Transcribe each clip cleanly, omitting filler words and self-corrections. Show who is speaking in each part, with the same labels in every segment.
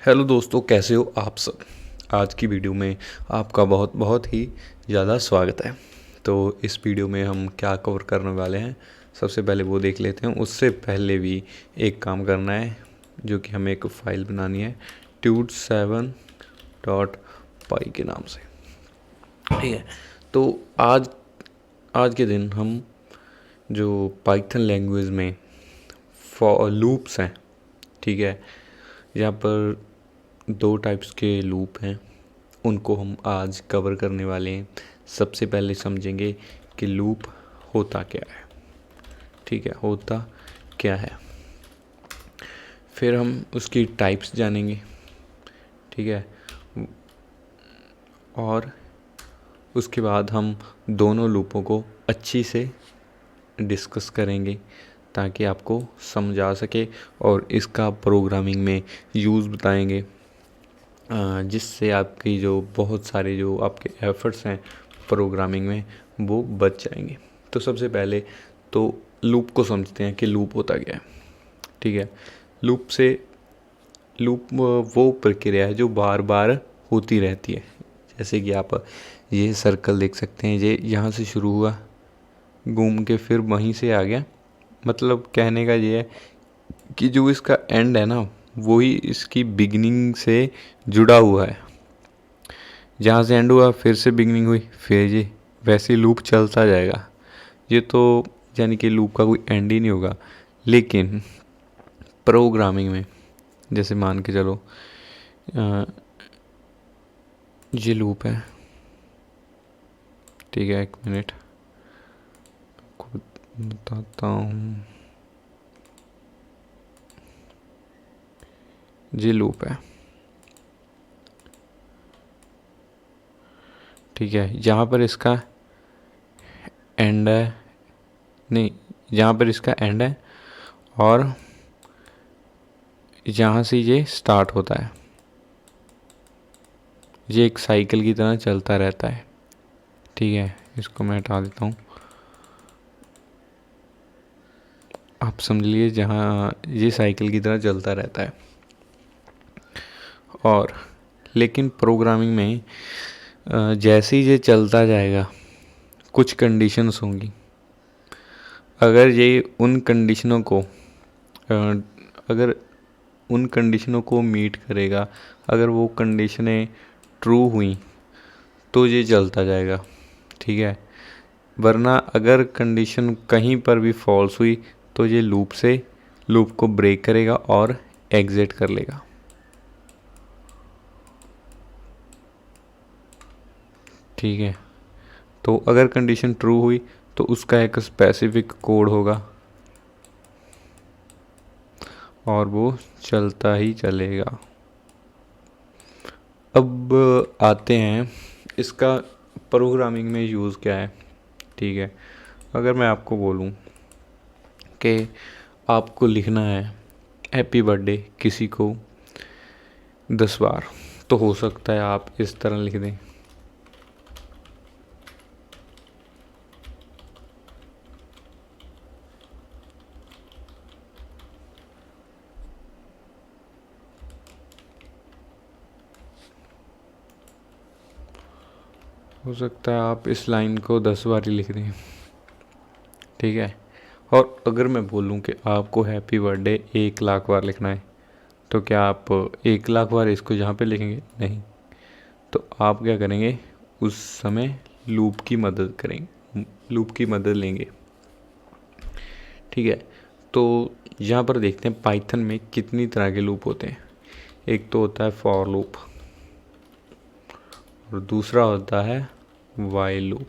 Speaker 1: Hello दोस्तों, कैसे हो आप सब। आज की वीडियो में आपका बहुत बहुत ही ज़्यादा स्वागत है। तो इस वीडियो में हम क्या कवर करने वाले हैं, सबसे पहले वो देख लेते हैं। उससे पहले भी एक काम करना है, जो कि हमें एक फ़ाइल बनानी है tude7.py के नाम से। ठीक है, तो आज आज के दिन हम जो पाइथन लैंग्वेज में फॉर लूप्स हैं, ठीक है, यहाँ पर दो टाइप्स के लूप हैं, उनको हम आज कवर करने वाले हैं। सबसे पहले समझेंगे कि लूप होता क्या है। ठीक है, होता क्या है, फिर हम उसकी टाइप्स जानेंगे। ठीक है, और उसके बाद हम दोनों लूपों को अच्छी से डिस्कस करेंगे ताकि आपको समझ आ सके, और इसका प्रोग्रामिंग में यूज़ बताएंगे, जिससे आपकी जो बहुत सारे जो आपके एफ़र्ट्स हैं प्रोग्रामिंग में वो बच जाएंगे। तो सबसे पहले तो लूप को समझते हैं कि लूप होता क्या है। ठीक है, लूप वो प्रक्रिया है जो बार बार होती रहती है। जैसे कि आप ये सर्कल देख सकते हैं, ये यहाँ से शुरू हुआ, घूम के फिर वहीं से आ गया। मतलब कहने का ये है कि जो इसका एंड है ना, वही इसकी बिगिनिंग से जुड़ा हुआ है। जहाँ से एंड हुआ फिर से बिगिनिंग हुई, फिर ये वैसे लूप चलता जाएगा। ये तो यानी कि लूप का कोई एंड ही नहीं होगा। लेकिन प्रोग्रामिंग में जैसे मान के चलो, ये लूप है। ठीक है, एक मिनट को बताता हूँ। ये लूप है। ठीक है, यहाँ पर इसका एंड है, नहीं, यहाँ पर इसका एंड है और यहाँ से ये स्टार्ट होता है। ये एक साइकिल की तरह चलता रहता है। ठीक है, इसको मैं हटा देता हूँ, आप समझ लीजिए। जहाँ ये साइकिल की तरह चलता रहता है। और लेकिन प्रोग्रामिंग में जैसे ही ये चलता जाएगा कुछ कंडीशंस होंगी। अगर ये उन कंडीशनों को अगर उन कंडीशनों को मीट करेगा, अगर वो कंडीशनें ट्रू हुई तो ये चलता जाएगा। ठीक है, वरना अगर कंडीशन कहीं पर भी फॉल्स हुई तो ये लूप को ब्रेक करेगा और एग्जिट कर लेगा। ठीक है, तो अगर कंडीशन ट्रू हुई तो उसका एक स्पेसिफिक कोड होगा और वो चलता ही चलेगा। अब आते हैं इसका प्रोग्रामिंग में यूज़ क्या है। ठीक है, अगर मैं आपको बोलूं कि आपको लिखना है हैप्पी बर्थडे किसी को 10 बार, तो हो सकता है आप इस तरह लिख दें। हो सकता है आप इस लाइन को 10 बार ही लिख दें। ठीक है, और अगर मैं बोलूं कि आपको हैप्पी बर्थडे 1 लाख बार लिखना है, तो क्या आप 1 लाख बार इसको यहाँ पे लिखेंगे? नहीं। तो आप क्या करेंगे, उस समय लूप की मदद लेंगे। ठीक है, तो यहाँ पर देखते हैं पाइथन में कितनी तरह के लूप होते हैं। एक तो होता है फॉर लूप और दूसरा होता है वाइल लूप।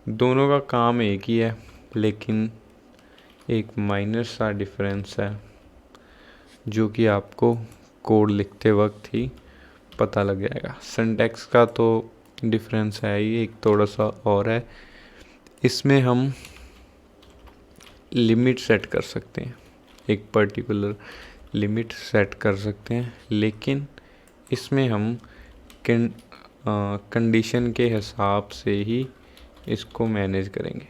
Speaker 1: दोनों का काम एक ही है, लेकिन एक माइनर सा डिफरेंस है जो कि आपको कोड लिखते वक्त ही पता लग जाएगा। सिंटैक्स का तो डिफरेंस है ही, एक थोड़ा सा और है। इसमें हम लिमिट सेट कर सकते हैं, एक पर्टिकुलर लिमिट सेट कर सकते हैं, लेकिन इसमें हम कंडीशन के हिसाब से ही इसको मैनेज करेंगे,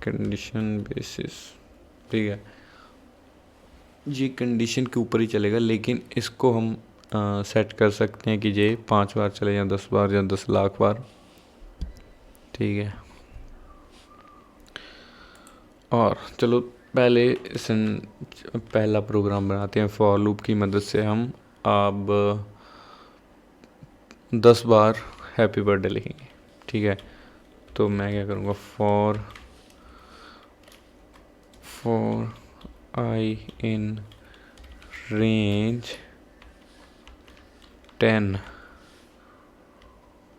Speaker 1: कंडीशन बेसिस। ठीक है, ये कंडीशन के ऊपर ही चलेगा, लेकिन इसको हम सेट कर सकते हैं कि ये 5 बार चले या 10 बार या 10 लाख बार। ठीक है, और चलो पहला प्रोग्राम बनाते हैं। फॉर लूप की मदद से हम अब 10 बार हैप्पी बर्थडे लिखेंगे। ठीक है, तो मैं क्या करूँगा, फॉर आई इन रेंज 10।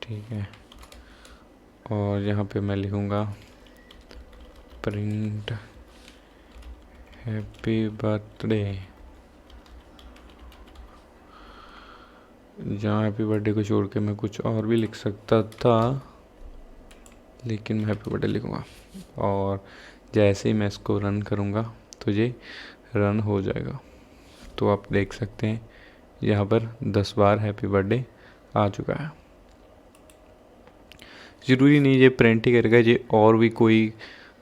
Speaker 1: ठीक है, और यहाँ पे मैं लिखूँगा प्रिंट हैप्पी बर्थडे। जहाँ हैप्पी बर्थडे को छोड़ के मैं कुछ और भी लिख सकता था, लेकिन मैं हैप्पी बर्थडे लिखूँगा। और जैसे ही मैं इसको रन करूँगा तो ये रन हो जाएगा। तो आप देख सकते हैं यहाँ पर 10 बार हैप्पी बर्थडे आ चुका है। ज़रूरी नहीं ये प्रिंट ही करेगा, ये और भी कोई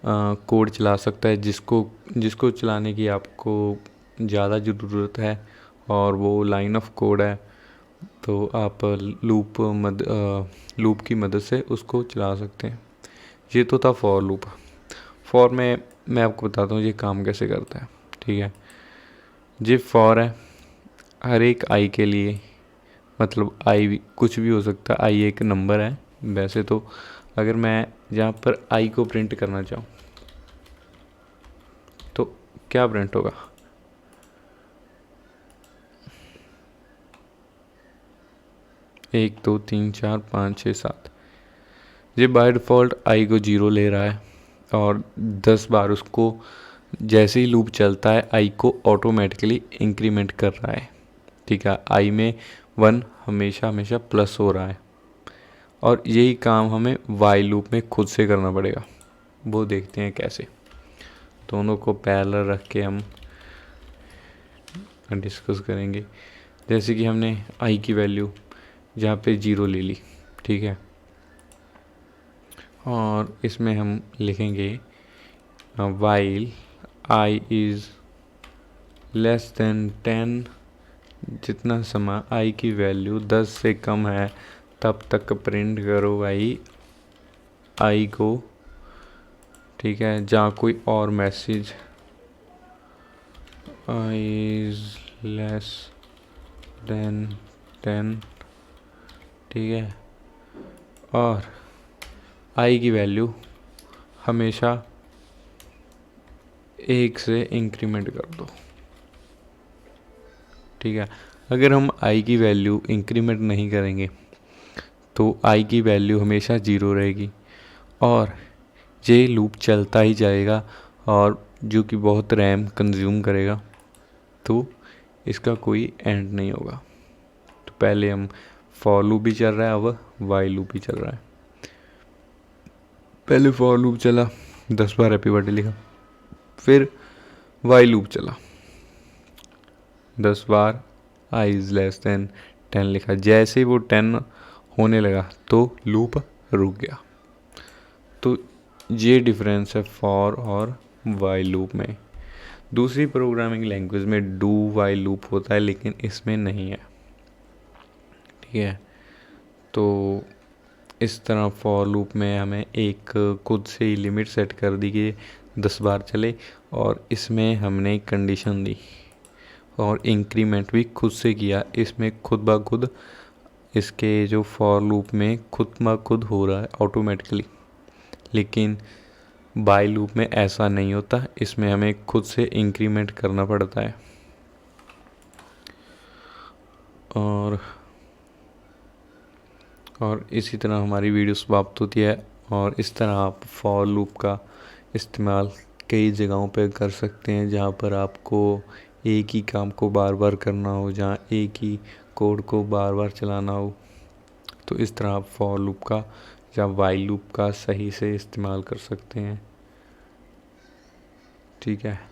Speaker 1: कोड चला सकता है जिसको चलाने की आपको ज़्यादा ज़रूरत है और वो लाइन ऑफ कोड है, तो आप लूप की मदद से उसको चला सकते हैं। ये तो था फॉर लूप। फॉर में मैं आपको बताता हूँ ये काम कैसे करता है। ठीक है, ये फॉर है हर एक आई के लिए, मतलब आई कुछ भी हो सकता है, आई एक नंबर है वैसे तो। अगर मैं यहाँ पर आई को प्रिंट करना चाहूँ तो क्या प्रिंट होगा, एक 2 3 4 5 6 7। ये बाय डिफ़ॉल्ट आई को 0 ले रहा है और 10 बार उसको जैसे ही लूप चलता है आई को ऑटोमेटिकली इंक्रीमेंट कर रहा है। ठीक है, आई में 1 हमेशा हमेशा प्लस हो रहा है, और यही काम हमें वाई लूप में खुद से करना पड़ेगा। वो देखते हैं कैसे। दोनों को पैरेलल रख के हम डिस्कस करेंगे। जैसे कि हमने आई की वैल्यू जहाँ पे 0 ले ली। ठीक है, और इसमें हम लिखेंगे while I is less than 10। जितना समय आई की वैल्यू 10 से कम है तब तक प्रिंट करो आई को। ठीक है, जहाँ कोई और message I is less than 10। ठीक है, और आई की वैल्यू हमेशा 1 से इंक्रीमेंट कर दो। ठीक है, अगर हम आई की वैल्यू इंक्रीमेंट नहीं करेंगे तो आई की वैल्यू हमेशा 0 रहेगी और ये लूप चलता ही जाएगा, और जो कि बहुत रैम कंज्यूम करेगा, तो इसका कोई एंड नहीं होगा। तो पहले हम फॉर लूप भी चल रहा है, अब वाइल लूप भी चल रहा है। पहले फॉर लूप चला, 10 बार हैप्पी बर्थडे लिखा, फिर वाइल लूप चला, 10 बार आई इज़ लेस देन 10 लिखा। जैसे ही वो 10 होने लगा तो लूप रुक गया। तो ये डिफरेंस है फॉर और वाइल लूप में। दूसरी प्रोग्रामिंग लैंग्वेज में डू वाइल लूप होता है, लेकिन इसमें नहीं है। ठीक है, तो इस तरह फॉर लूप में हमें एक खुद से ही लिमिट सेट कर दी कि 10 बार चले, और इसमें हमने कंडीशन दी और इंक्रीमेंट भी खुद से किया। इसमें खुद ब खुद इसके जो फॉर लूप में खुद ब खुद हो रहा है ऑटोमेटिकली, लेकिन बाय लूप में ऐसा नहीं होता। इसमें हमें खुद से इंक्रीमेंट करना पड़ता है। और इसी तरह हमारी वीडियो समाप्त होती है। और इस तरह आप फॉर लूप का इस्तेमाल कई जगहों पर कर सकते हैं जहाँ पर आपको एक ही काम को बार बार करना हो, जहाँ एक ही कोड को बार बार चलाना हो। तो इस तरह आप फॉर लूप का या वाइल लूप का सही से इस्तेमाल कर सकते हैं। ठीक है।